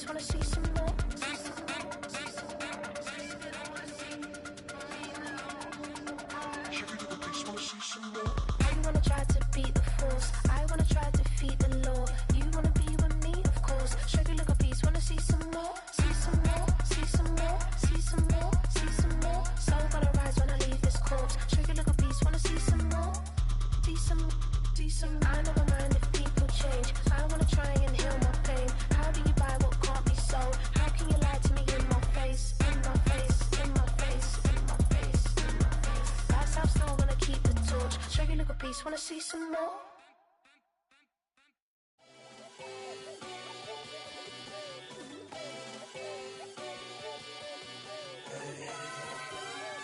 piece, wanna see some more. You wanna try to beat the force, I wanna try to defeat the law. You wanna be with me, of course. Sugar little piece, wanna see some more. See some more, see some more, see some more, see some more. Soul gonna rise when I leave this corpse. Sugar little piece, wanna see some more. See some, see some. I never mind if people change. I wanna try and heal my pain. How do you buy what can't be sold? How can you lie to me in my face? In my face, in my face, in my face, in my face. That's how still gonna keep the torch. Sugar little piece, wanna see some more.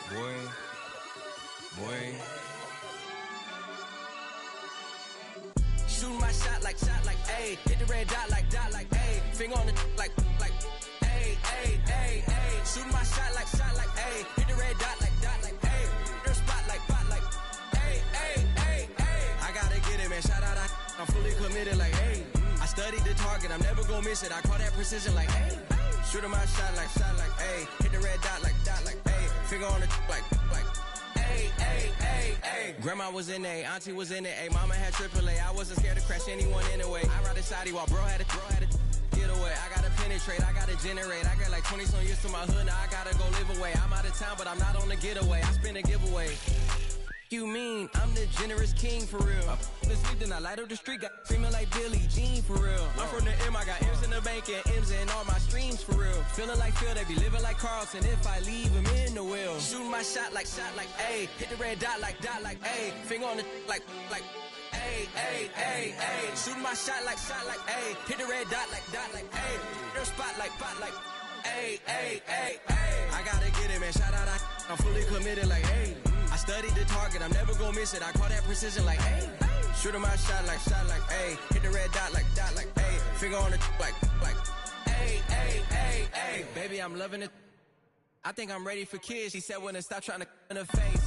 Boy. Shooting my shot like, ayy. Hit the red dot like, ayy. Finger on the like, ayy, ayy, ayy, ayy. Shooting my shot like, ayy. Hit the red dot like, ayy. Their spot like, ayy, ayy, ayy, ayy. I gotta get it, man. Shout out, I'm fully committed like, ayy. I studied the target, I'm never gonna miss it. I call that precision like, ayy. Shooting my shot like, ayy. Hit the red dot like, ayy. Finger on the like, ayy, ayy, ayy, ayy. Grandma was in A, auntie was in it, ayy. Mama had AAA, I wasn't scared to crash anyone anyway. I ride a shoddy while bro had a get away. I gotta penetrate, I gotta generate. I got like 20 some years to my hood, now I gotta go live away. I'm out of town, but I'm not on the getaway. I spin a giveaway. You mean I'm the generous king for real? I sleep, then I light up the street, got screaming like Billie Jean for real. I'm from the M, I got M's in the bank and M's in all my streams for real. Feeling like Phil, they be living like Carlson if I leave him in the wheel. Shooting my shot like, ayy. Hit the red dot like, ayy. Finger on the like, ayy, ayy, ayy, ayy. Shooting my shot like, ayy. Hit the red dot like, ayy. Their spot like, ayy, ayy, ayy, ayy. I gotta get it, man. Shout out, I'm fully committed like, ayy. I studied the target, I'm never gonna miss it. I call that precision like, ayy. Shooting my shot like, ayy. Hit the red dot like, ayy. Finger on the like, ayy, ayy, ayy, ayy. Baby, I'm loving it. I think I'm ready for kids. She said when to stop trying to in her face.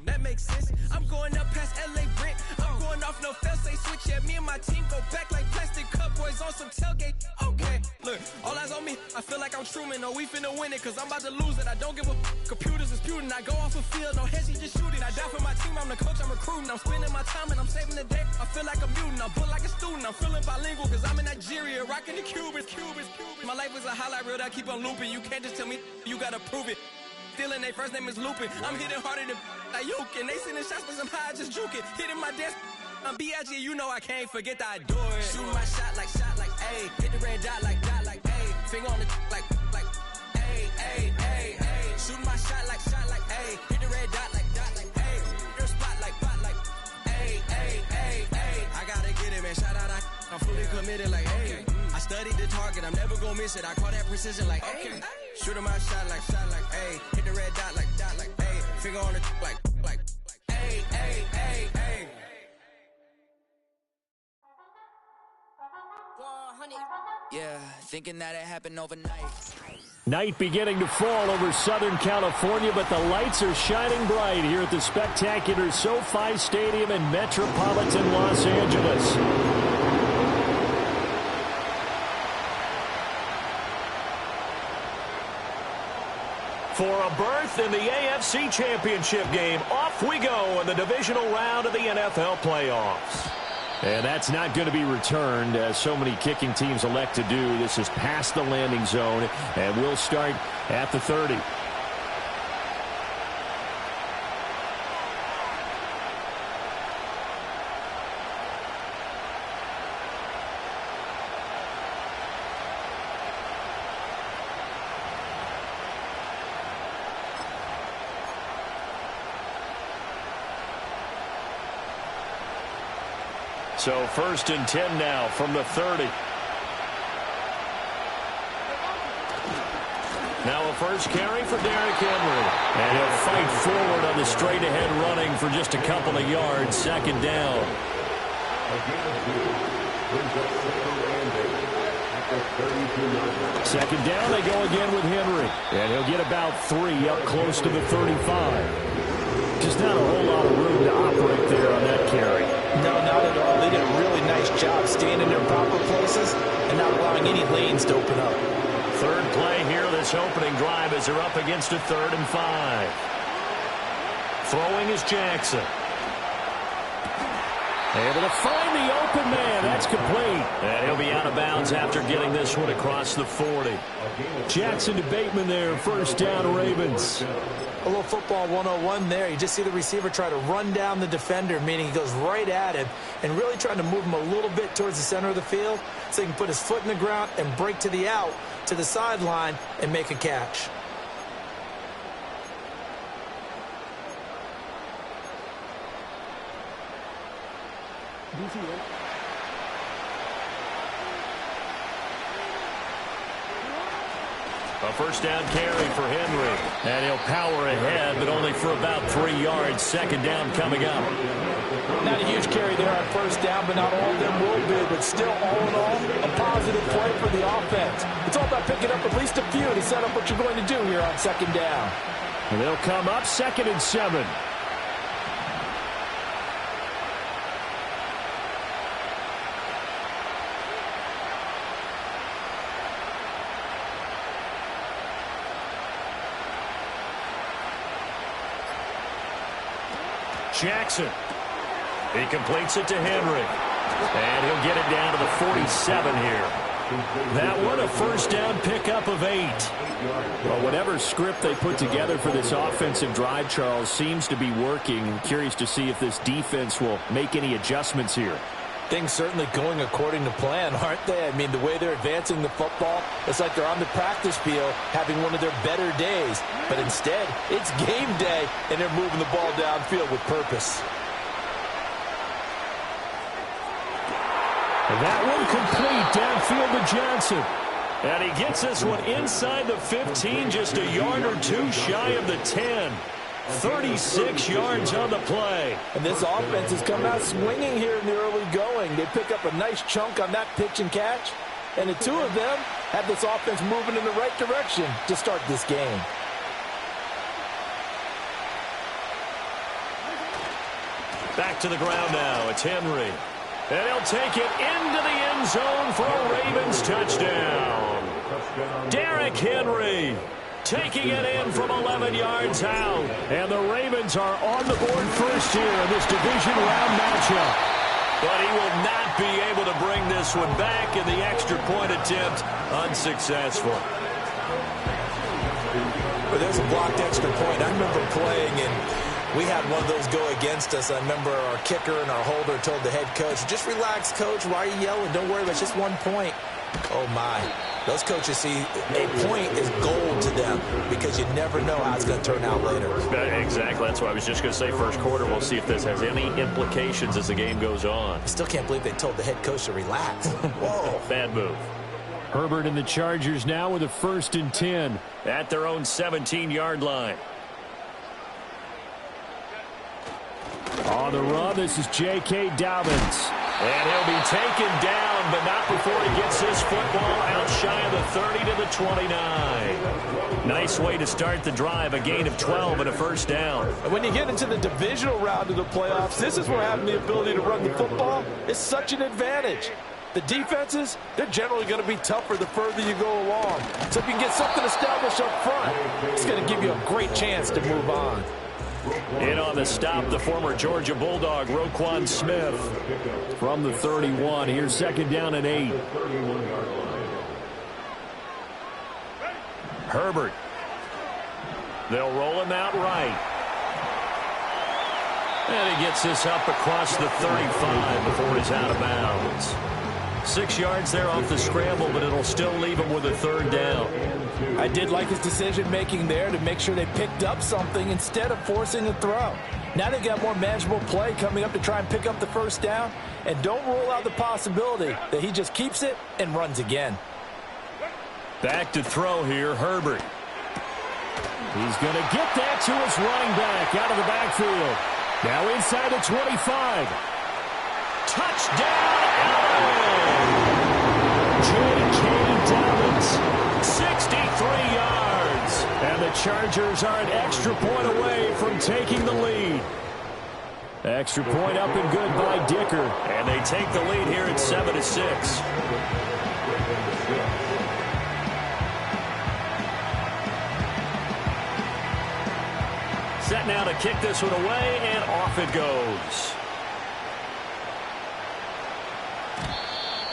That makes sense. I'm going up past LA Brent. I'm going off no fail, say switch. Yeah, me and my team go back like plastic cup boys on some tailgate. Okay, look, all eyes on me. I feel like I'm Truman. No, we finna win it, cause I'm about to lose it. I don't give a computers is putin'. I go off a field, no heads, he just shooting. I die for my team, I'm the coach, I'm recruiting. I'm spending my time and I'm saving the day. I feel like a mutant, I'm built like a student. I'm feeling bilingual, cause I'm in Nigeria, rocking the Cubans. My life is a highlight reel that I keep on looping. You can't just tell me, you gotta prove it. Stealing, they first name is Lupin. I'm hitting harder than Ayuk, and they sending shots for some high, just juke it. Hitting my desk, I'm B.I.G., you know I can't forget that I do it. Shooting my shot like, ayy. Hit the red dot like, ayy. Finger on the like, ayy, ayy, ayy, ayy. Shooting my shot like, ayy. Hit the red dot like, ayy. Their spot like, ayy, ayy, ayy, ayy. I gotta get it, man. Shout out, I'm fully committed like, ayy. I studied the target, I'm never gonna miss it. I call that precision like, ayy. Shooting my shot like, ayy. Hit the red dot like, ayy. Finger on the like, ayy, ayy, ayy, ayy. Yeah, thinking that it happened overnight. Night beginning to fall over Southern California, but the lights are shining bright here at the spectacular SoFi Stadium in metropolitan Los Angeles. For a berth in the AFC Championship game, off we go in the divisional round of the NFL playoffs. And that's not going to be returned, as so many kicking teams elect to do. This is past the landing zone, and we'll start at the 30. So 1st and 10 now from the 30. Now a first carry for Derrick Henry. And he'll fight forward on the straight-ahead running for just a couple of yards. 2nd down. Second down, they go again with Henry. And he'll get about 3 up close to the 35. Just not a whole lot of room to operate there on that carry. No, not at all. They did a really nice job staying in their proper places and not allowing allowing any lanes to open up. Third play here, this opening drive, as they're up against a 3rd and 5. Throwing is Jackson. Able to find the open man. That's complete. And he'll be out of bounds after getting this one across the 40. Jackson to Bateman there. First down, Ravens. A little football 101 there. You just see the receiver try to run down the defender, meaning he goes right at him and really trying to move him a little bit towards the center of the field so he can put his foot in the ground and break to the out, to the sideline, and make a catch. A first down carry for Henry. And he'll power ahead, but only for about 3 yards. Second down coming up. Not a huge carry there on first down, but not all of them will be. But still, all in all, a positive play for the offense. It's all about picking up at least a few to set up what you're going to do here on second down. And they'll come up 2nd and 7. Jackson. He completes it to Henry. And he'll get it down to the 47 here. That one, a first down pickup of 8. Well, whatever script they put together for this offensive drive, Charles, seems to be working. I'm curious to see if this defense will make any adjustments here. Things certainly going according to plan, aren't they? I mean, the way they're advancing the football, it's like they're on the practice field having one of their better days. But instead, it's game day, and they're moving the ball downfield with purpose. And that one complete downfield to Johnson. And he gets this one inside the 15, just a yard or two shy of the 10. 36 yards on the play. And this offense has come out swinging here in the early going. They pick up a nice chunk on that pitch and catch. And the two of them have this offense moving in the right direction to start this game. Back to the ground now. It's Henry. And he'll take it into the end zone for a Ravens touchdown. Derrick Henry taking it in from 11 yards out. And the Ravens are on the board first here in this division round matchup. But he will not be able to bring this one back, in the extra point attempt unsuccessful. But there's a blocked extra point. I remember playing, and we had one of those go against us. I remember our kicker and our holder told the head coach, just relax, coach. Why are you yelling? Don't worry, it's just 1 point. Oh, my. Those coaches see a point is gold to them because you never know how it's going to turn out later. Exactly. That's what I was just going to say. First quarter, we'll see if this has any implications as the game goes on. I still can't believe they told the head coach to relax. Whoa. Bad move. Herbert and the Chargers now with a 1st and 10. At their own 17-yard line. On the run, this is J.K. Dobbins. And he'll be taken down, but not before he gets this football out shy of the 30 to the 29. Nice way to start the drive, a gain of 12 and a first down. And when you get into the divisional round of the playoffs, this is where having the ability to run the football is such an advantage. The defenses, they're generally going to be tougher the further you go along. So if you can get something established up front, it's going to give you a great chance to move on. In on the stop, the former Georgia Bulldog, Roquan Smith. From the 31, here's 2nd down and 8. Herbert. They'll roll him out right. And he gets this up across the 35 before he's out of bounds. 6 yards there off the scramble, but it'll still leave him with a 3rd down. I did like his decision-making there to make sure they picked up something instead of forcing a throw. Now they got more manageable play coming up to try and pick up the first down, and don't rule out the possibility that he just keeps it and runs again. Back to throw here, Herbert. He's going to get that to his running back out of the backfield. Now inside the 25. Touchdown, J.K. Dobbins, 63 yards. And the Chargers are an extra point away from taking the lead. Extra point up and good by Dicker. And they take the lead here at 7-6. now to kick this one away, and off it goes.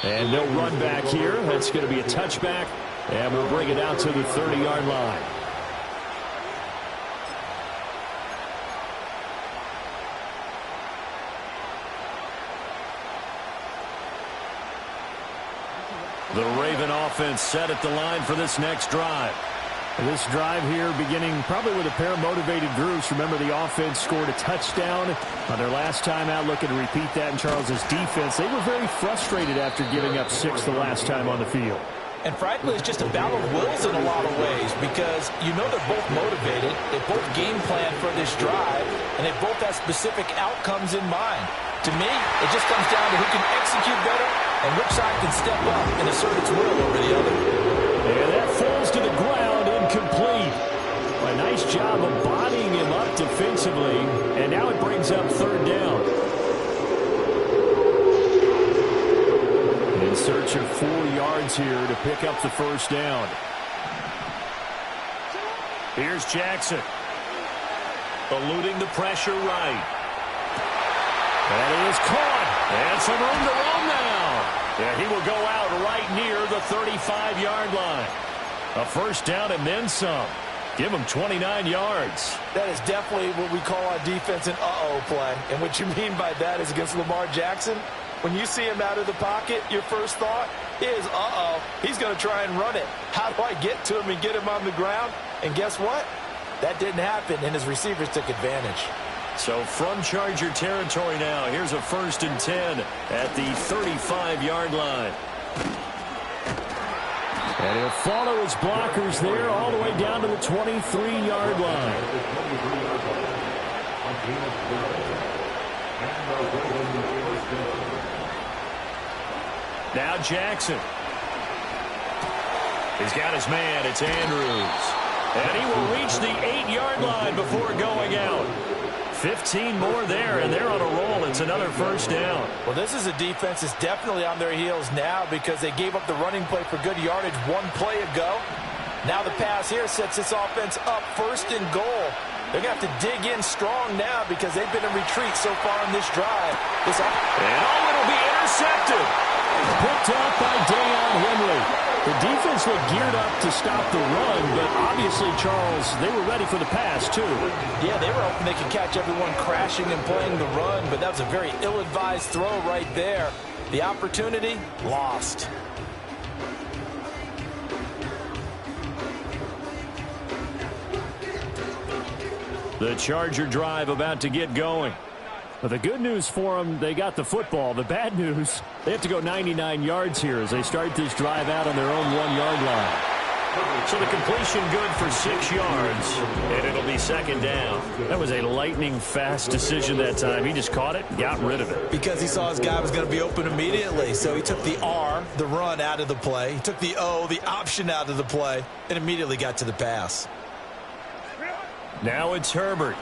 And no run back here. That's going to be a touchback, and we'll bring it out to the 30-yard line. The Raven offense set at the line for this next drive. This drive here beginning probably with a pair of motivated groups. Remember, the offense scored a touchdown on their last time out, looking to repeat that in Charles's defense. They were very frustrated after giving up 6 the last time on the field. And frankly, it's just a battle of wills in a lot of ways because you know they're both motivated. They both game plan for this drive, and they both have specific outcomes in mind. To me, it just comes down to who can execute better and which side can step up and assert its will over the other. And that falls to the ground, incomplete. A nice job of bodying him up defensively, and now it brings up 3rd down. In search of 4 yards here to pick up the 1st down. Here's Jackson. Eluding the pressure right. And he is caught. And some room to roam now. And he will go out right near the 35-yard line. A 1st down and then some. Give him 29 yards. That is definitely what we call on defense an uh-oh play. And what you mean by that is against Lamar Jackson, when you see him out of the pocket, your first thought is, uh-oh, he's going to try and run it. How do I get to him and get him on the ground? And guess what? That didn't happen, and his receivers took advantage. So from Charger territory now, here's a 1st and 10 at the 35-yard line. And he'll follow his blockers there all the way down to the 23-yard line. Now Jackson. He's got his man. It's Andrews. And he will reach the 8-yard line before going out. 15 more there, and they're on a roll. It's another 1st down. Well, this is a defense that's definitely on their heels now because they gave up the running play for good yardage 1 play ago. Now the pass here sets this offense up 1st and goal. They're going to have to dig in strong now because they've been in retreat so far in this drive. It'll be intercepted. Picked up by Deion Henry. The defense looked geared up to stop the run, but obviously, Charles, they were ready for the pass, too. Yeah, they were hoping they could catch everyone crashing and playing the run, but that was a very ill-advised throw right there. The opportunity, lost. The Charger drive about to get going. But the good news for them, they got the football. The bad news, they have to go 99 yards here as they start this drive out on their own 1-yard line. So the completion good for 6 yards, and it'll be 2nd down. That was a lightning-fast decision that time. He just caught it, got rid of it. Because he saw his guy was going to be open immediately. So he took the R, the run, out of the play. He took the O, the option, out of the play, and immediately got to the pass. Now it's Herbert.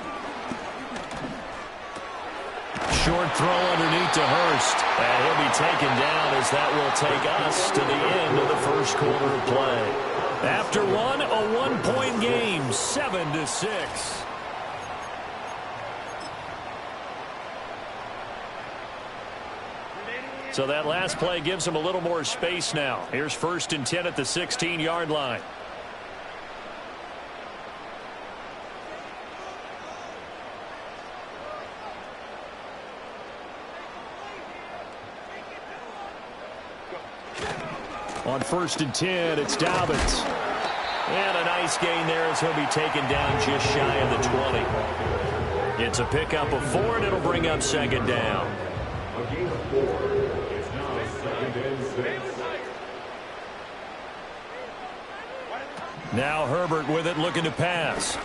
Short throw underneath to Hurst. And he'll be taken down as that will take us to the end of the 1st quarter of play. After one, a 1-point game, 7-6. So that last play gives them a little more space now. Here's 1st and 10 at the 16-yard line. On 1st and 10, it's Dobbins. And a nice gain there as he'll be taken down just shy of the 20. It's a pickup of 4, and it'll bring up 2nd down. A gain of 4. It's now 2nd and 6. Now Herbert with it, looking to pass.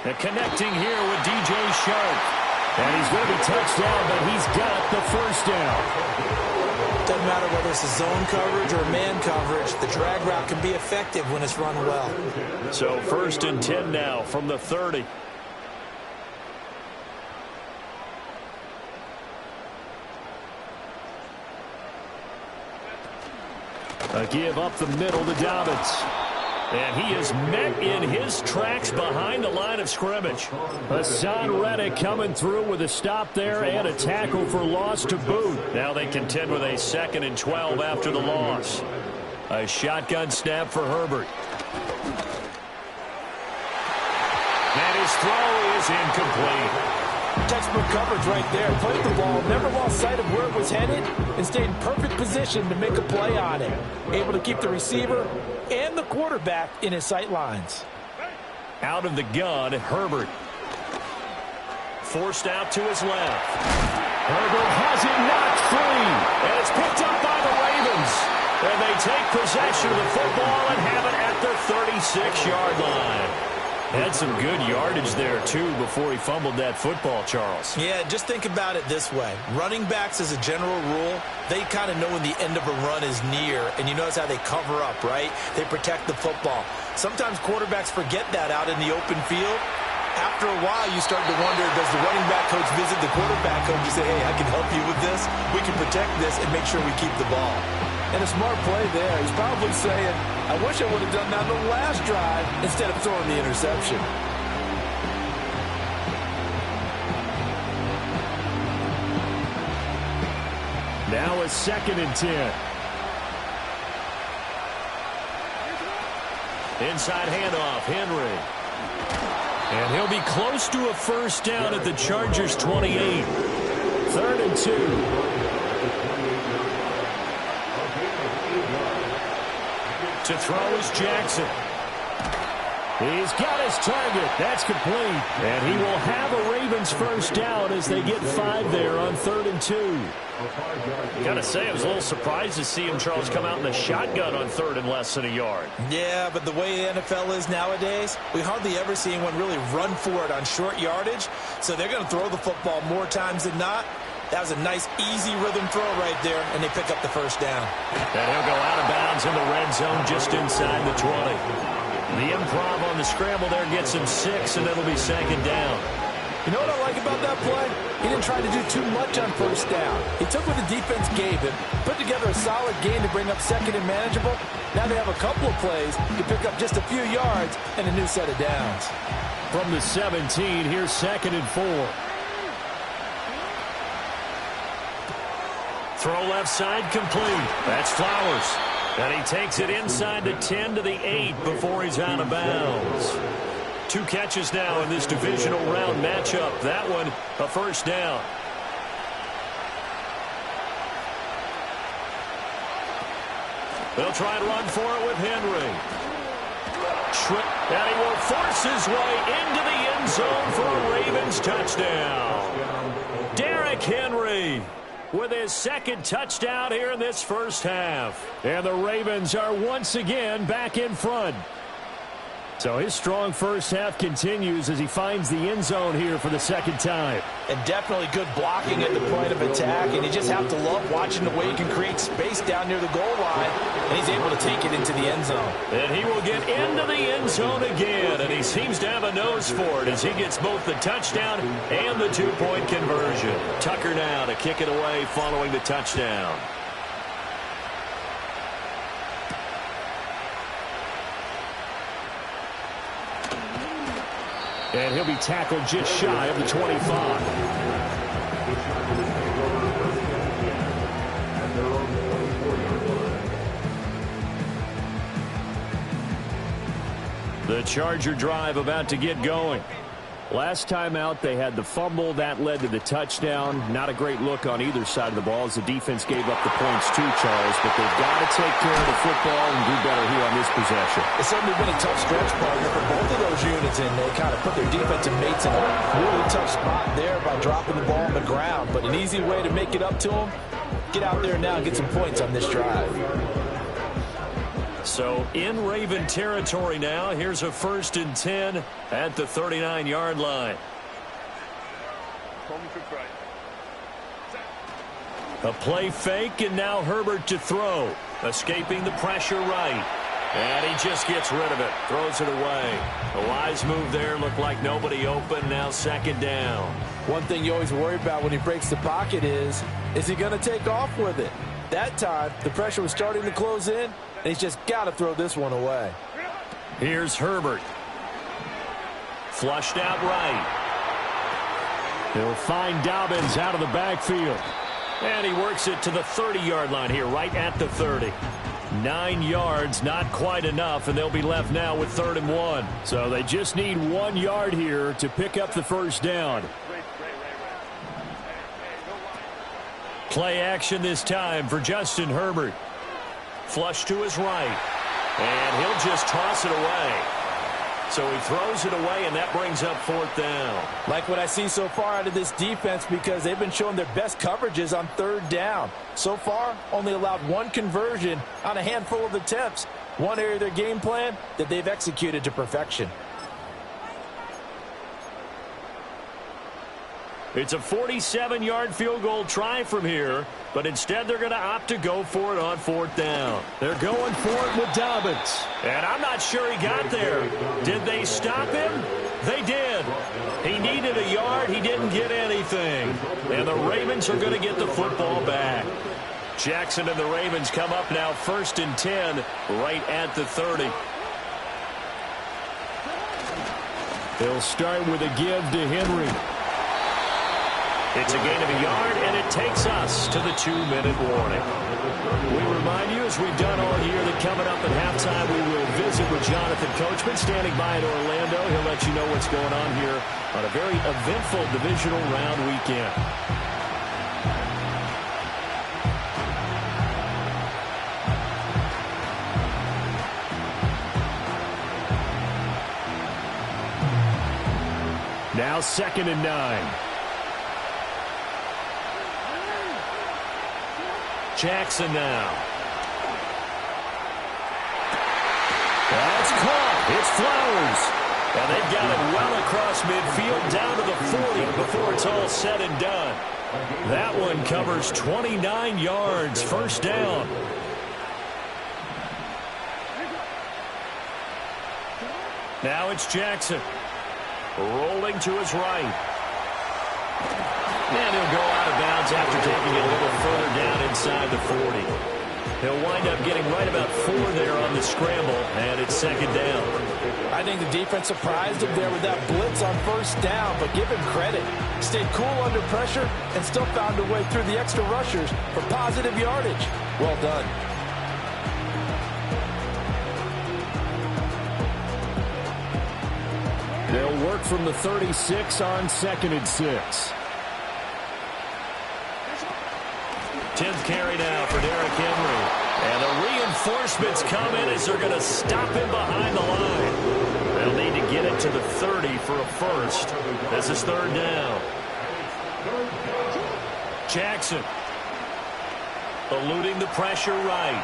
And connecting here with DJ Shark. And he's going to be touched down, but he's got the 1st down. Doesn't matter whether it's a zone coverage or man coverage, the drag route can be effective when it's run well. So 1st and 10 now from the 30. A give up the middle to Dobbins. And he is met in his tracks behind the line of scrimmage. Hassan Reddick coming through with a stop there and a tackle for loss to boot. Now they contend with a 2nd and 12 after the loss. A shotgun snap for Herbert. And his throw is incomplete. Textbook coverage right there. Played the ball, never lost sight of where it was headed, and stayed in perfect position to make a play on it. Able to keep the receiver and the quarterback in his sight lines. Out of the gun, Herbert. Forced out to his left. Herbert has it knocked free. And it's picked up by the Ravens. And they take possession of the football and have it at the 36-yard line. Had some good yardage there, too, before he fumbled that football, Charles. Yeah, just think about it this way. Running backs, as a general rule, they kind of know when the end of a run is near, and you notice how they cover up, right? They protect the football. Sometimes quarterbacks forget that out in the open field. After a while, you start to wonder, does the running back coach visit the quarterback coach and say, hey, I can help you with this. We can protect this and make sure we keep the ball. And a smart play there. He's probably saying, I wish I would have done that on the last drive instead of throwing the interception. Now a 2nd and 10. Inside handoff, Henry. And he'll be close to a first down at the Chargers' 28. 3rd and 2. To throw is Jackson. He's got his target. That's complete. And he will have a Ravens first down as they get 5 there on 3rd and 2. Gotta say, I was a little surprised to see him, Charles, come out in the shotgun on 3rd and less than a yard. Yeah, but the way the NFL is nowadays, we hardly ever see anyone really run for it on short yardage. So they're going to throw the football more times than not. That was a nice, easy rhythm throw right there, and they pick up the first down. And he'll go out of bounds in the red zone just inside the 20. The improv on the scramble there gets him 6, and it'll be 2nd down. You know what I like about that play? He didn't try to do too much on first down. He took what the defense gave him, put together a solid game to bring up 2nd and manageable. Now they have a couple of plays to pick up just a few yards and a new set of downs. From the 17, here's 2nd and 4. Throw left side complete. That's Flowers. And he takes it inside the 10 to the 8 before he's out of bounds. 2 catches now in this divisional round matchup. That one, a first down. They'll try and run for it with Henry. And he will force his way into the end zone for a Ravens touchdown. Derrick Henry with his 2nd touchdown here in this first half. And the Ravens are once again back in front. So his strong first half continues as he finds the end zone here for the 2nd time. And definitely good blocking at the point of attack. And you just have to love watching the way he can create space down near the goal line. And he's able to take it into the end zone. And he will get into the end zone again. And he seems to have a nose for it as he gets both the touchdown and the 2-point conversion. Tucker now to kick it away following the touchdown. And he'll be tackled just shy of the 25. The Charger drive about to get going. Last time out, they had the fumble. That led to the touchdown. Not a great look on either side of the ball as the defense gave up the points too, Charles. But they've got to take care of the football and do better here on this possession. It's certainly been a tough stretch, partner, for both of those units, and they kind of put their defensive mates in a really tough spot there by dropping the ball on the ground. But an easy way to make it up to them, get out there now and get some points on this drive. So in Raven territory now. Here's a 1st and 10 at the 39-yard line. A play fake, and now Herbert to throw. Escaping the pressure right. And he just gets rid of it. Throws it away. A wise move there. Looked like nobody open. Now 2nd down. One thing you always worry about when he breaks the pocket is he going to take off with it? That time, the pressure was starting to close in, and he's just got to throw this one away. Here's Herbert. Flushed out right. He'll find Dobbins out of the backfield. And he works it to the 30-yard line here, right at the 30. 9 yards, not quite enough, and they'll be left now with 3rd and 1. So they just need 1 yard here to pick up the first down. Play action this time for Justin Herbert. Flush to his right. And he'll just toss it away. So he throws it away, and that brings up 4th down. Like what I see so far out of this defense, because they've been showing their best coverages on 3rd down. So far, only allowed 1 conversion on a handful of attempts. One area of their game plan that they've executed to perfection. It's a 47-yard field goal try from here, but instead they're going to opt to go for it on 4th down. They're going for it with Dobbins. And I'm not sure he got there. Did they stop him? They did. He needed a yard. He didn't get anything. And the Ravens are going to get the football back. Jackson and the Ravens come up now 1st and 10 right at the 30. They'll start with a give to Henry. It's a gain of a yard, and it takes us to the 2-minute warning. We remind you, as we've done all year, that coming up at halftime, we will visit with Jonathan Coachman standing by in Orlando. He'll let you know what's going on here on a very eventful divisional round weekend. Now 2nd and 9. Jackson now. That's caught. It's Flowers. And they've got it well across midfield down to the 40 before it's all said and done. That one covers 29 yards. 1st down. Now it's Jackson. Rolling to his right. And he'll go out of bounds after taking it a little further down inside the 40. He'll wind up getting right about 4 there on the scramble, and it's 2nd down. I think the defense surprised him there with that blitz on 1st down, but give him credit. Stayed cool under pressure and still found a way through the extra rushers for positive yardage. Well done. They'll work from the 36 on 2nd and 6. 10th carry now for Derrick Henry. And the reinforcements come in as they're going to stop him behind the line. They'll need to get it to the 30 for a first. This is 3rd down. Jackson eluding the pressure right.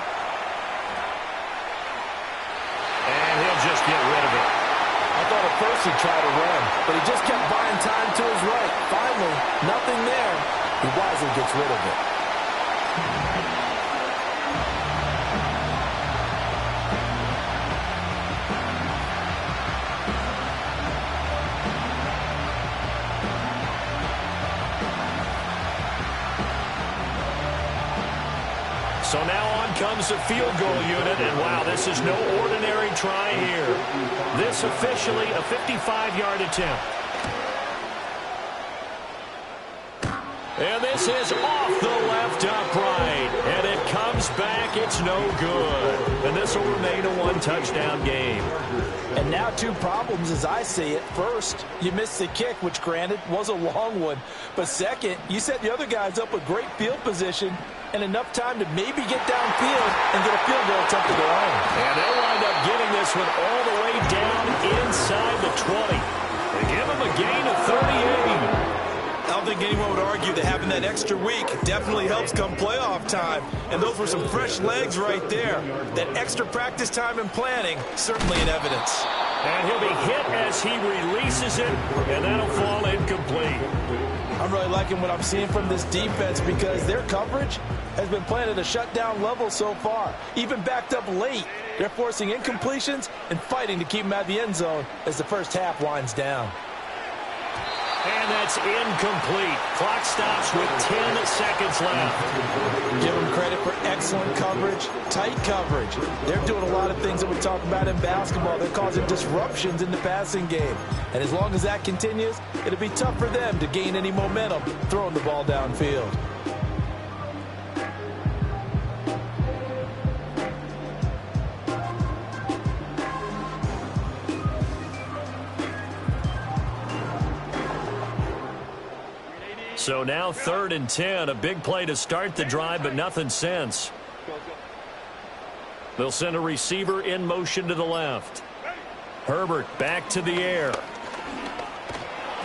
And he'll just get rid of it. I thought at first he'd try to run, but he just kept buying time to his right. Finally, nothing there. He wisely gets rid of it. So now on comes the field goal unit, and wow, this is no ordinary try here. This officially a 55-yard attempt. And this is off the left upright, and it comes back. It's no good. And this will remain a 1-touchdown game. And now 2 problems as I see it. First, you missed the kick, which granted was a long one. But second, you set the other guys up with great field position and enough time to maybe get downfield and get a field goal attempt to go home. And they'll wind up getting this one all the way down inside the 20. They give them a gain of 38. I don't think anyone would argue that having that extra week definitely helps come playoff time. And those were some fresh legs right there. That extra practice time and planning, certainly in evidence. And he'll be hit as he releases it, and that'll fall incomplete. I'm really liking what I'm seeing from this defense because their coverage has been playing at a shutdown level so far. Even backed up late, they're forcing incompletions and fighting to keep them out of the end zone as the first half winds down. And that's incomplete. Clock stops with 10 seconds left. Give them credit for excellent coverage, tight coverage. They're doing a lot of things that we talk about in basketball. They're causing disruptions in the passing game. And as long as that continues, it'll be tough for them to gain any momentum throwing the ball downfield. So now 3rd and 10, a big play to start the drive, but nothing since. They'll send a receiver in motion to the left. Herbert back to the air.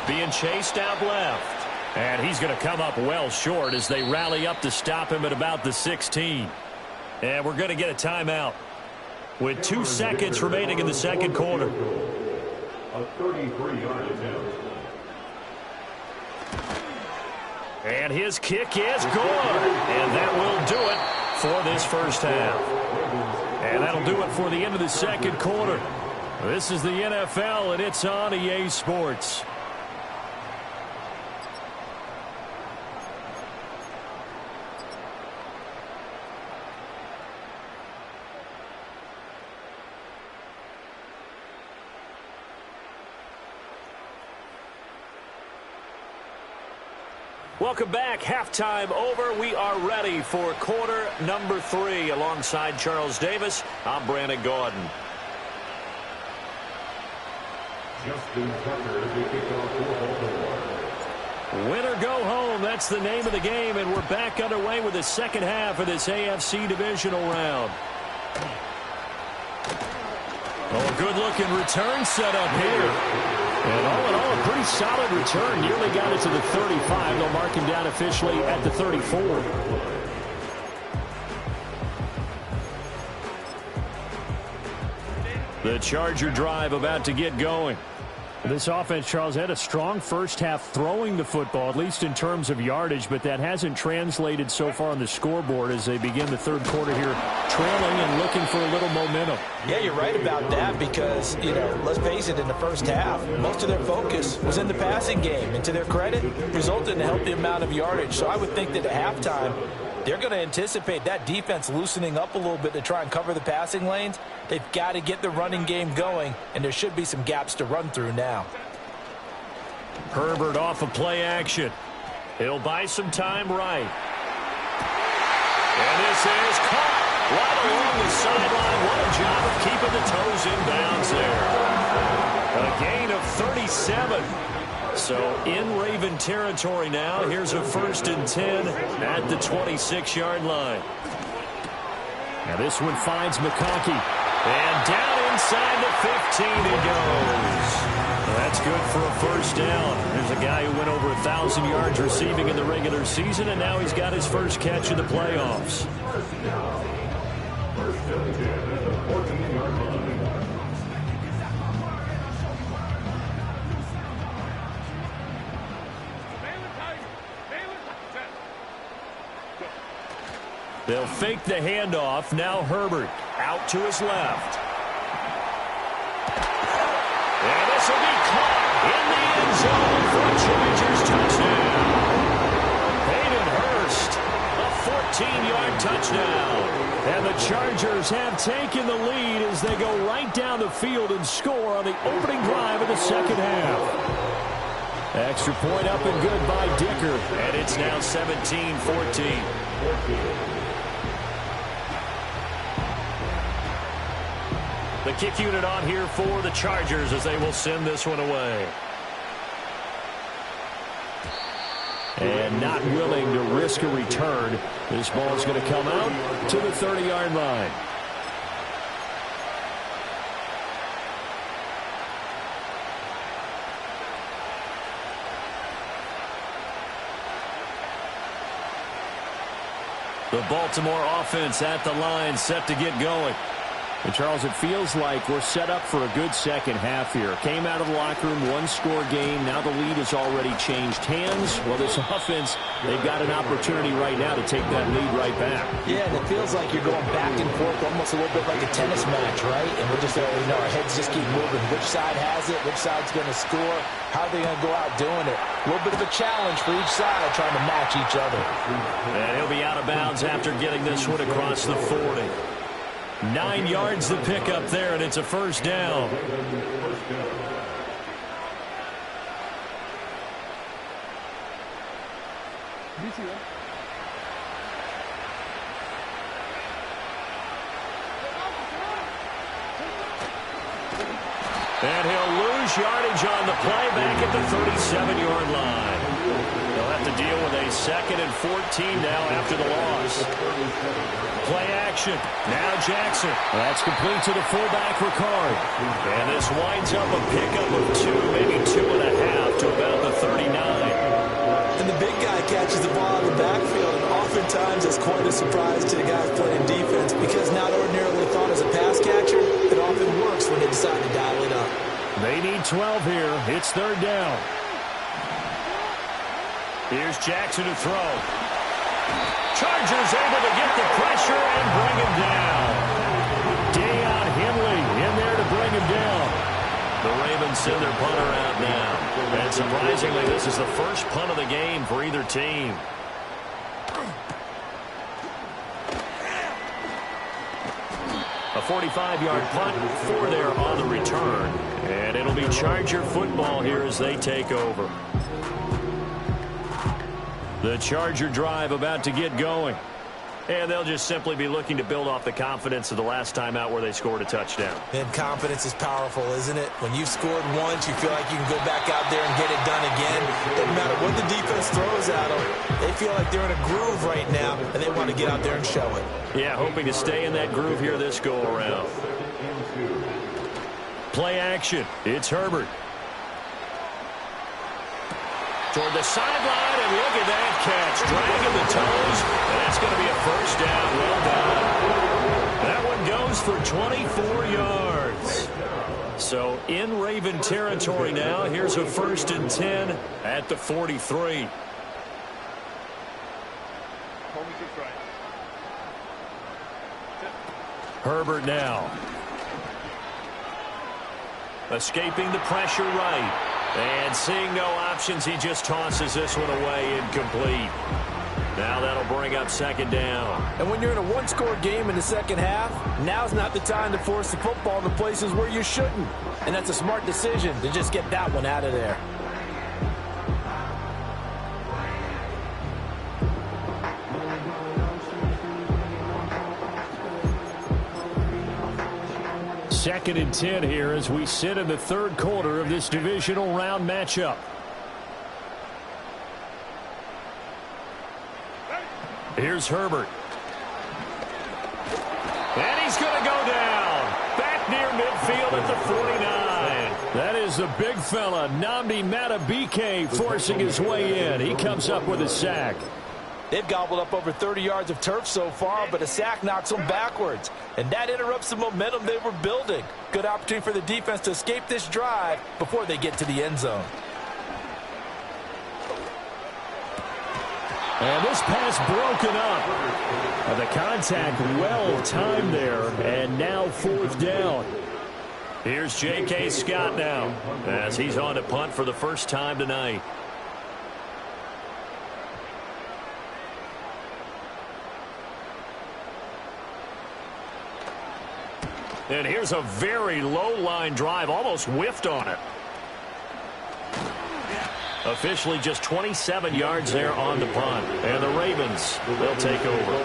Being chased out left. And he's going to come up well short as they rally up to stop him at about the 16. And we're going to get a timeout with 2 seconds remaining in the second quarter. A 33-yard attempt. And his kick is good. And that will do it for this first half. And that'll do it for the end of the second quarter. This is the NFL, and it's on EA Sports. Welcome back. Halftime over. We are ready for quarter number 3. Alongside Charles Davis, I'm Brandon Gaudin. Justin Tucker to kick off for Baltimore. Win or go home, that's the name of the game, and we're back underway with the second half of this AFC divisional round. Oh, good-looking return set up here. And all in all, a pretty solid return. Nearly got it to the 35. They'll mark him down officially at the 34. The Charger drive about to get going. This offense, Charles, had a strong first half throwing the football, at least in terms of yardage, but that hasn't translated so far on the scoreboard as they begin the third quarter here, trailing and looking for a little momentum. Yeah, you're right about that because, let's face it, in the first half, most of their focus was in the passing game. And to their credit, resulted in a healthy amount of yardage. So I would think that at halftime, they're going to anticipate that defense loosening up a little bit to try and cover the passing lanes. They've got to get the running game going, and there should be some gaps to run through now. Herbert off of play action. He'll buy some time right. And this is caught right along the sideline. What a job of keeping the toes in bounds there. A gain of 37. So in Raven territory now. Here's a 1st and 10 at the 26-yard line. Now this one finds McConkey. And down inside the 15 it goes. That's good for a first down. There's a guy who went over 1,000 yards receiving in the regular season, and now he's got his first catch in the playoffs. First and 10 at the 14-yard line. They'll fake the handoff. Now Herbert out to his left. And this will be caught in the end zone for a Chargers touchdown. Hayden Hurst, a 14-yard touchdown. And the Chargers have taken the lead as they go right down the field and score on the opening drive of the second half. Extra point up and good by Dicker. And it's now 17-14. The kick unit on here for the Chargers as they will send this one away. And not willing to risk a return. This ball is going to come out to the 30-yard line. The Baltimore offense at the line, set to get going. And, Charles, it feels like we're set up for a good second half here. Came out of the locker room, one-score game. Now the lead has already changed hands. Well, this offense, they've got an opportunity right now to take that lead right back. Yeah, and it feels like you're going back and forth almost a little bit like a tennis match, right? And we're just, our heads just keep moving. Which side has it? Which side's going to score? How are they going to go out doing it? A little bit of a challenge for each side trying to match each other. And he'll be out of bounds after getting this one across the 40. 9 yards to pick up there, and it's a first down. And he'll lose yardage on the play back at the 37-yard line. They'll have to deal with a 2nd and 14 now after the loss. Play action. Now Jackson. That's complete to the fullback, Ricard. And this winds up a pickup of 2, maybe 2.5 to about the 39. And the big guy catches the ball in the backfield, and oftentimes it's quite a surprise to the guys playing defense because not ordinarily thought as a pass catcher, it often works when they decide to dial it up. They need 12 here. It's 3rd down. Here's Jackson to throw. Chargers able to get the pressure and bring him down. Deion Henley in there to bring him down. The Ravens send their punter out now. And surprisingly, this is the first punt of the game for either team. A 45-yard punt, 4 there on the return. And it'll be Charger football here as they take over. The Charger drive about to get going. And they'll just simply be looking to build off the confidence of the last time out where they scored a touchdown. And confidence is powerful, isn't it? When you've scored once, you feel like you can go back out there and get it done again. Doesn't matter what the defense throws at them. They feel like they're in a groove right now, and they want to get out there and show it. Yeah, hoping to stay in that groove here this go-around. Play action. It's Herbert. Toward the sideline, and look at that catch. Dragging the toes, and that's going to be a first down. Well done. That one goes for 24 yards. So in Raven territory now. Here's a 1st and 10 at the 43. Herbert now. Escaping the pressure right. And seeing no options, he just tosses this one away incomplete. Now that'll bring up 2nd down. And when you're in a one-score game in the second half, now's not the time to force the football to places where you shouldn't. And that's a smart decision to just get that one out of there. Second and 10 here as we sit in the 3rd quarter of this divisional round matchup. Here's Herbert. And he's going to go down. Back near midfield at the 49. That is the big fella, Nnamdi Madubuike, forcing his way in. He comes up with a sack. They've gobbled up over 30 yards of turf so far, but a sack knocks them backwards. And that interrupts the momentum they were building. Good opportunity for the defense to escape this drive before they get to the end zone. And this pass broken up. The contact well timed there, and now 4th down. Here's J.K. Scott now as he's on to punt for the first time tonight. And here's a very low-line drive, almost whiffed on it. Officially just 27 yards there on the punt. And the Ravens, they'll take over.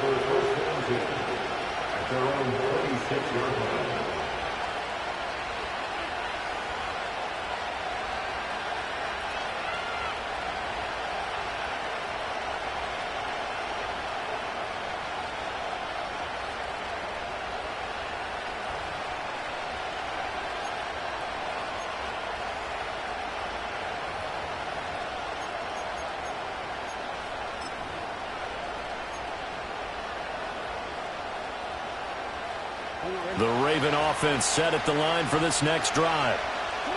The Raven offense set at the line for this next drive.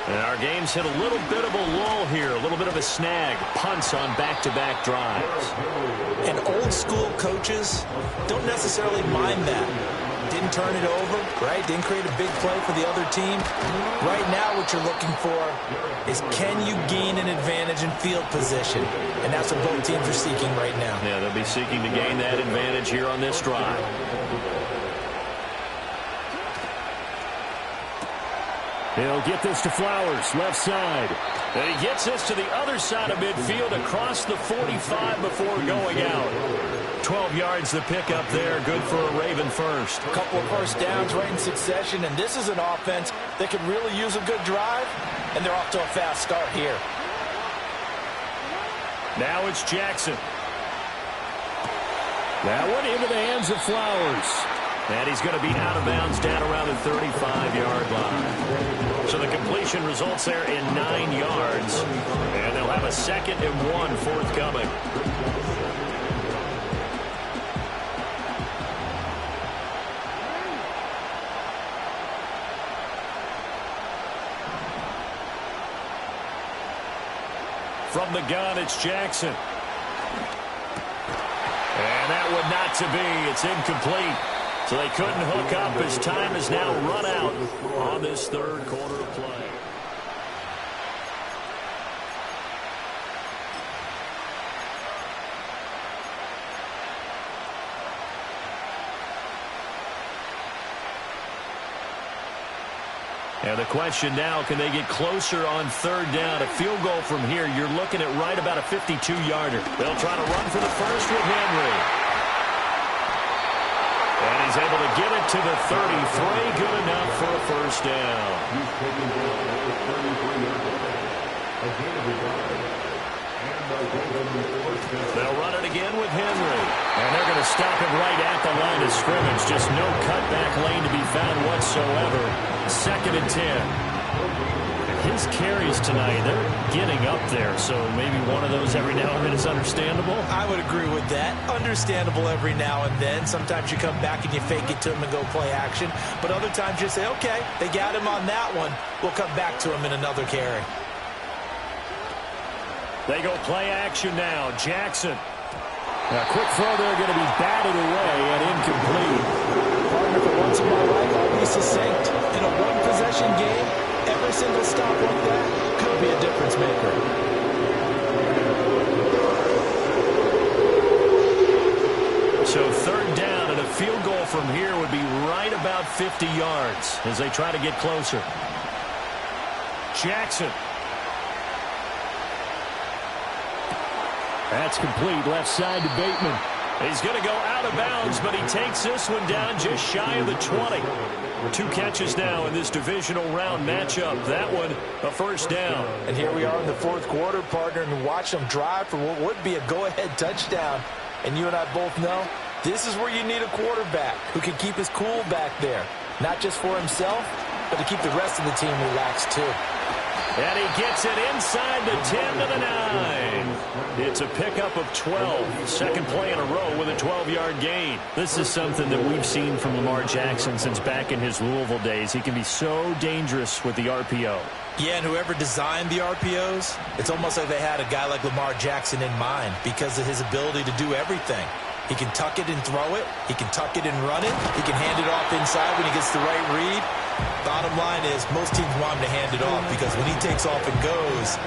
And our game's hit a little bit of a lull here, a little bit of a snag. Punts on back-to-back drives. And old-school coaches don't necessarily mind that. Didn't turn it over, right? Didn't create a big play for the other team. Right now what you're looking for is, can you gain an advantage in field position? And that's what both teams are seeking right now. Yeah, they'll be seeking to gain that advantage here on this drive. He'll get this to Flowers, left side. And he gets this to the other side of midfield across the 45 before going out. 12 yards the pickup there. Good for a Raven first. A couple of first downs right in succession, and this is an offense that could really use a good drive, and they're off to a fast start here. Now it's Jackson. That one into the hands of Flowers. And he's going to be out of bounds down around the 35-yard line. So the completion results there in 9 yards. And they'll have a 2nd and 1 forthcoming. From the gun, it's Jackson. And that one not to be. It's incomplete. So they couldn't hook up as time has now run out on this third quarter of play. And the question now, can they get closer on third down? A field goal from here, you're looking at right about a 52-yarder. They'll try to run for the first with Henry. And he's able to get it to the 33. Good enough for a first down. They'll run it again with Henry. And they're going to stop him right at the line of scrimmage. Just no cutback lane to be found whatsoever. 2nd and 10. His carries tonight, they're getting up there, so maybe one of those every now and then is understandable. I would agree with that. Understandable every now and then. Sometimes you come back and you fake it to him and go play action. But other times you say, okay, they got him on that one. We'll come back to him in another carry. They go play action now. Jackson. A quick throw there going to be batted away and incomplete. Partner, for once in my life, I'll be succinct. In a one-possession game, every single stop like that could be a difference maker. So third down and a field goal from here would be right about 50 yards as they try to get closer. Jackson. That's complete. Left side to Bateman. He's going to go out of bounds, but he takes this one down just shy of the 20. 2 catches now in this divisional round matchup. That one, a first down. And here we are in the fourth quarter, partner, and watch them drive for what would be a go-ahead touchdown. And you and I both know this is where you need a quarterback who can keep his cool back there. Not just for himself, but to keep the rest of the team relaxed too. And he gets it inside the 10 to the 9. It's a pickup of 12. Second play in a row with a 12-yard gain. This is something that we've seen from Lamar Jackson since back in his Louisville days. He can be so dangerous with the RPO. Yeah, and whoever designed the RPOs, it's almost like they had a guy like Lamar Jackson in mind because of his ability to do everything. He can tuck it and throw it. He can tuck it and run it. He can hand it off inside when he gets the right read. Bottom line is most teams want him to hand it off because when he takes off and goes,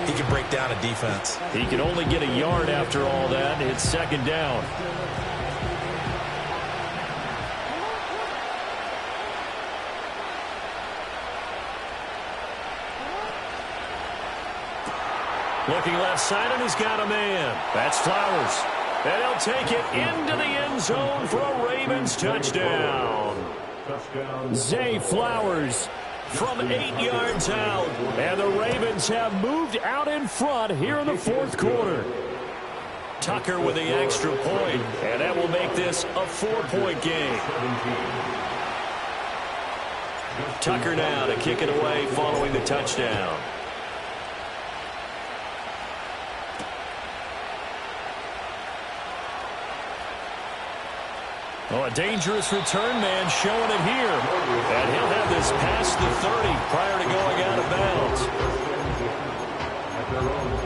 he can break down a defense. He can only get a yard after all that. It's second down. Looking left side, and he's got a man. That's Flowers. And he'll take it into the end zone for a Ravens touchdown. Zay Flowers from 8 yards out. And the Ravens have moved out in front here in the fourth quarter. Tucker with the extra point, and that will make this a 4-point game. Tucker now to kick it away following the touchdown. Oh, a dangerous return man showing it here. And he'll have this past the 30 prior to going out of bounds. At their own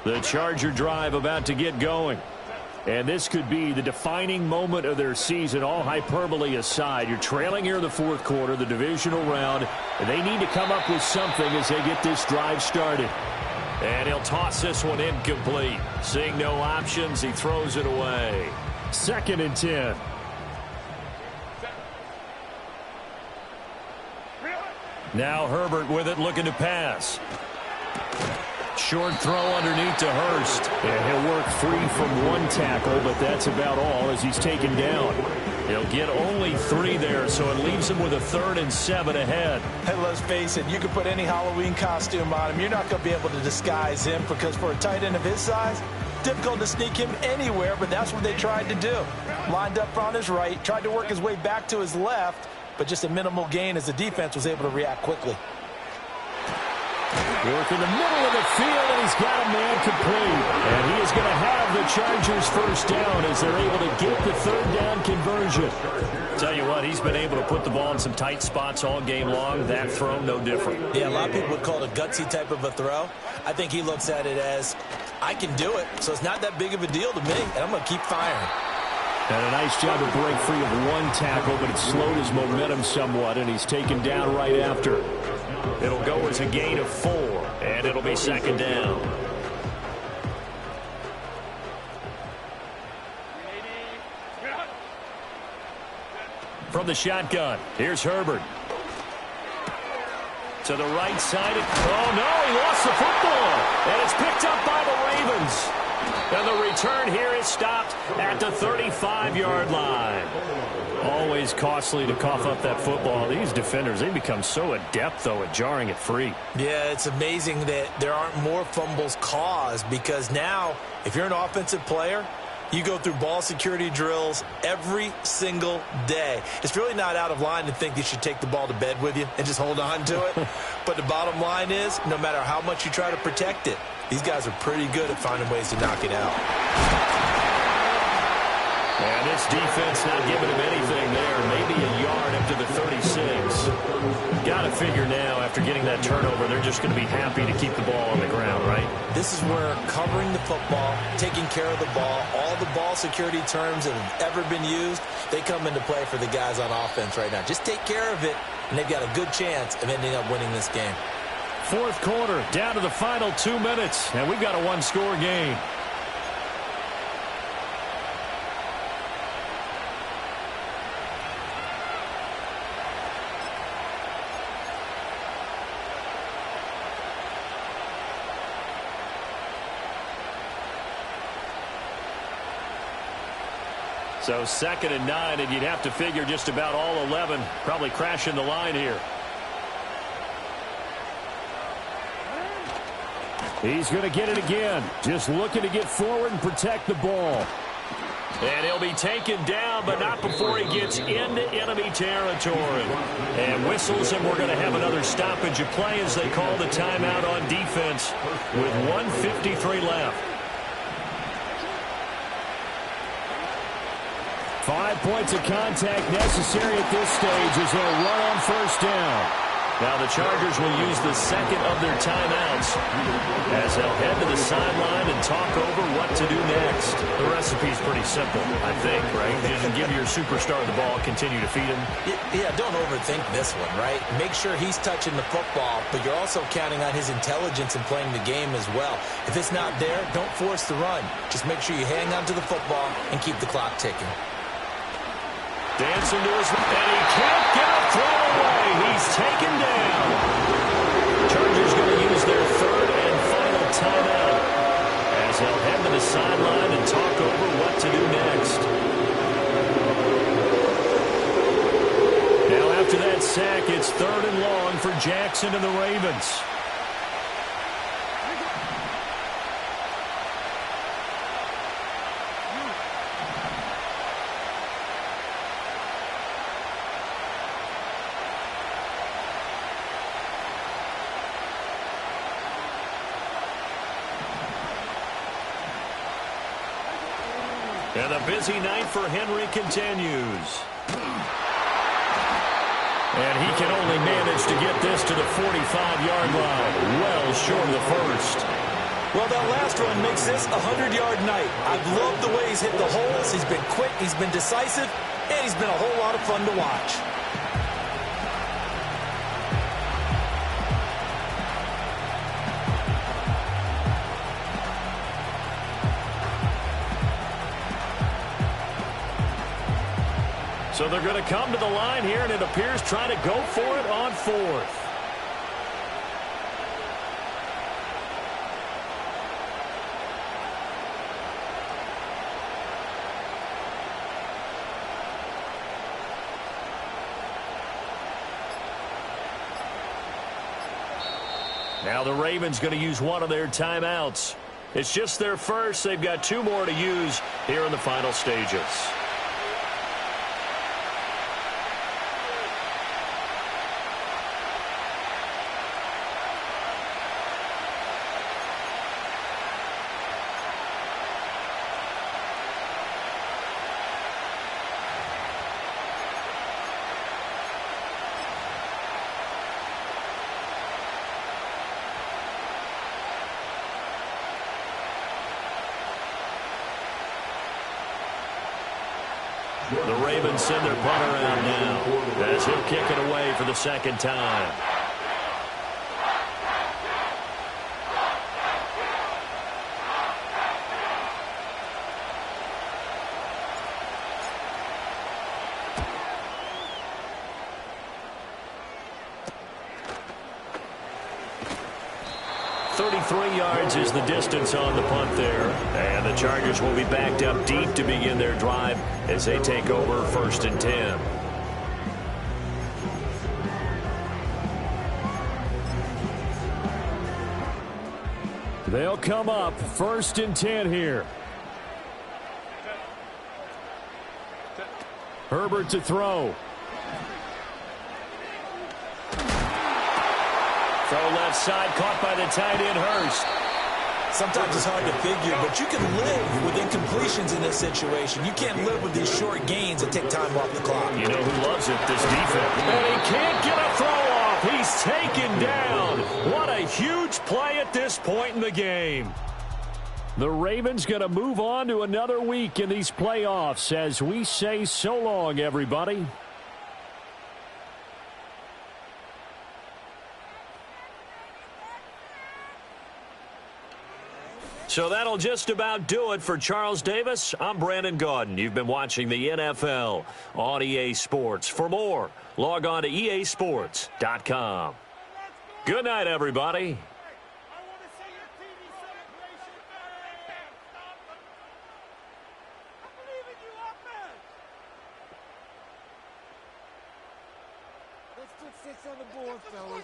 33. The Charger drive about to get going. And this could be the defining moment of their season, all hyperbole aside. You're trailing here in the fourth quarter, the divisional round, and they need to come up with something as they get this drive started. And he'll toss this one incomplete. Seeing no options, he throws it away. 2nd and 10. Now Herbert with it, looking to pass. Short throw underneath to Hurst. And he'll work free from one tackle, but that's about all as he's taken down. He'll get only 3 there, so it leaves him with a 3rd and 7 ahead. Hey, let's face it, you can put any Halloween costume on him. You're not going to be able to disguise him because for a tight end of his size, difficult to sneak him anywhere, but that's what they tried to do. Lined up on his right, tried to work his way back to his left, but just a minimal gain as the defense was able to react quickly. Work in the middle of the field, and he's got a man complete. And he is going to have the Chargers first down as they're able to get the 3rd down conversion. Tell you what, he's been able to put the ball in some tight spots all game long. That throw, no different. Yeah, a lot of people would call it a gutsy type of a throw. I think he looks at it as, I can do it, so it's not that big of a deal to me, and I'm going to keep firing. And a nice job to break free of one tackle, but it slowed his momentum somewhat, and he's taken down right after. It'll go as a gain of 4, and it'll be 2nd down. From the shotgun, here's Herbert. To the right side. Oh, no, he lost the football. And it's picked up by the Ravens. And the return here is stopped at the 35-yard line. Always costly to cough up that football. These defenders, they become so adept, though, at jarring it free. Yeah, it's amazing that there aren't more fumbles caused because now, if you're an offensive player, you go through ball security drills every single day. It's really not out of line to think you should take the ball to bed with you and just hold on to it. But the bottom line is, no matter how much you try to protect it, these guys are pretty good at finding ways to knock it out. And this defense not giving him anything there. Maybe a yard up to the 36. Got to figure now, after getting that turnover, they're just going to be happy to keep the ball on the ground, right? This is where covering the football, taking care of the ball, all the ball security terms that have ever been used, they come into play for the guys on offense right now. Just take care of it, and they've got a good chance of ending up winning this game. Fourth quarter, down to the final 2 minutes, and we've got a one-score game. So 2nd and 9, and you'd have to figure just about all 11 probably crashing the line here. He's going to get it again. Just looking to get forward and protect the ball. And he'll be taken down, but not before he gets into enemy territory. And whistles, and we're going to have another stoppage of play as they call the timeout on defense with 1:53 left. 5 points of contact necessary at this stage as they'll run on first down. Now the Chargers will use the second of their timeouts as they'll head to the sideline and talk over what to do next. The recipe's pretty simple, I think, right? Just give your superstar the ball, continue to feed him. Yeah, don't overthink this one, right? Make sure he's touching the football, but you're also counting on his intelligence in playing the game as well. If it's not there, don't force the run. Just make sure you hang on to the football and keep the clock ticking. Dancing to his, and he can't get a throw away. He's taken down. Chargers going to use their third and final timeout as they'll head to the sideline and talk over what to do next. Now after that sack, it's 3rd and long for Jackson and the Ravens. And the busy night for Henry continues. And he can only manage to get this to the 45-yard line, well short of the first. Well, that last run makes this a 100-yard night. I've loved the way he's hit the holes. He's been quick, he's been decisive, and he's been a whole lot of fun to watch. So they're going to come to the line here, and it appears trying to go for it on fourth. Now the Ravens going to use one of their timeouts. It's just their first. They've got 2 more to use here in the final stages. The Ravens send their punter out now as he'll kick it away for the second time. Yards is the distance on the punt there. And the Chargers will be backed up deep to begin their drive as they take over 1st and 10. They'll come up 1st and 10 here. Herbert to throw. Throw left side, caught by the tight end, Hurst. Sometimes it's hard to figure, but you can live with incompletions in this situation. You can't live with these short gains that take time off the clock. You know who loves it? This defense. And he can't get a throw off. He's taken down. What a huge play at this point in the game. The Ravens going to move on to another week in these playoffs as we say so long, everybody. So that'll just about do it for Charles Davis. I'm Brandon Gaudin. You've been watching the NFL on EA Sports. For more, log on to easports.com. Good night, everybody. Let's put 6 on the board, fellas.